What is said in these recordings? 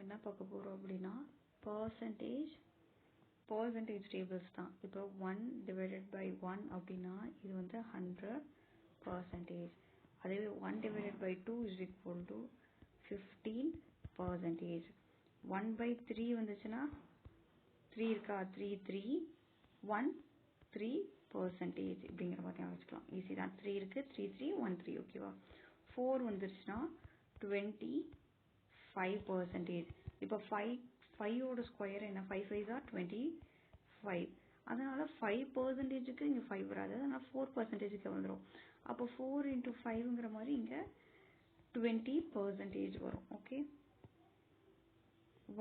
என்ன பார்க்க போகிறோம் அப்படின்னா பர்சன்டேஜ் டேபிள்ஸ் தான். இப்போ 1/1 அப்படின்னா இது வந்து 100%. அதுவே 1/2 is equal to 15%. 1/3 வந்துச்சுன்னா 3 இருக்கா, 3 இப்படிங்கிற மாதிரி வச்சுக்கலாம். ஈஸி தான். 3 இருக்கு, 3 1 3. ஓகேவா? 4 வந்துருச்சுன்னா 25%. இப்போ 5ஓட ஸ்கொயர் என்ன? 5 5 are 25. அதனால 5%க்கு இங்கே 5 வராது, அதனால 4%க்கு வந்துடும். அப்போ 4 into 5ங்கிற மாதிரி இங்கே 20% வரும். ஓகே.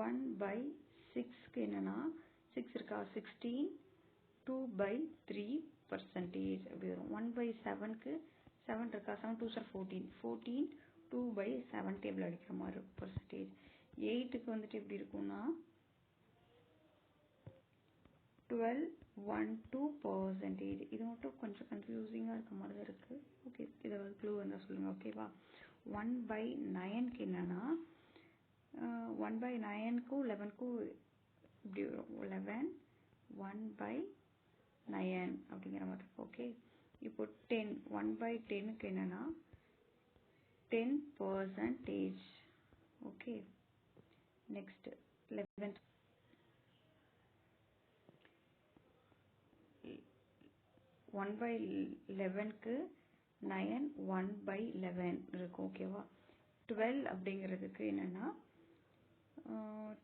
1/6க்கு என்னன்னா 6 இருக்கா, 16 2/3% அப்படி வரும். 1/7க்கு 7 இருக்கா, 7 2s are 14 14 2/7 டேபிள் அடிக்கிற மாதிரி பர்சன்டேஜ். 8க்கு வந்துட்டு எப்படி இருக்கும்னா 12.12%. இது மட்டும் கொஞ்சம் கன்ஃபியூசிங்காக இருக்க மாதிரி தான் இருக்குது. ஓகே, இதை க்ளூ வந்தால் சொல்லுங்கள். ஓகேவா? 1/9க்கு என்னன்னா 1/9க்கும் 11க்கும் இப்படி வரும். 11 1/9 அப்படிங்கிற மாதிரி. ஓகே. இப்போ 10 1/10க்கு என்னன்னா 10%. ஓகே. நெக்ஸ்ட் 11 1/11க்கு 9 1/11 இருக்கும். ஓகேவா? 12 அப்படிங்கிறதுக்கு என்னன்னா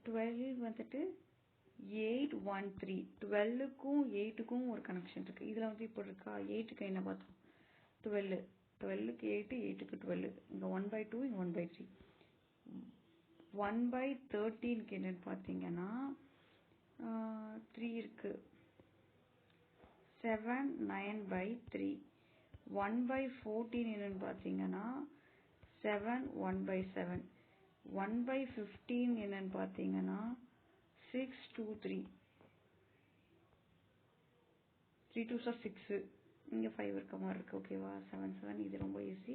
12 வந்துட்டு 813. 12க்கும் 8க்கும் ஒரு கனெக்ஷன் இருக்கு. இதில் வந்து இப்போ இருக்கா, 8க்கு என்ன பார்த்தோம்? 12. 12க்கு 8, 8க்கு 12. இங்கே 1/2, இங்கே 1/3. 1/13க்கு என்னன்னு பார்த்தீங்கன்னா 3 இருக்கு, 7 9/3. 1/14 என்னன்னு பார்த்தீங்கன்னா 7 1/7. 1/15 என்னன்னு பார்த்தீங்கன்னா 6 2 3. 3 2s are 6. இங்கே 5 இருக்க மாதிரி இருக்கு. ஓகேவா? 7 7. இது ரொம்ப ஈஸி.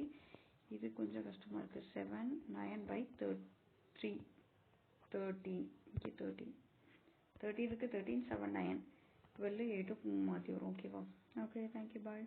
இது கொஞ்சம் கஷ்டமாக இருக்குது. 7 9/3 13. இங்கே 13 13 இருக்கு, 13 7 9 12 8 மாற்றி வரும். ஓகேவா? ஓகே, தேங்க்யூ, பாய்.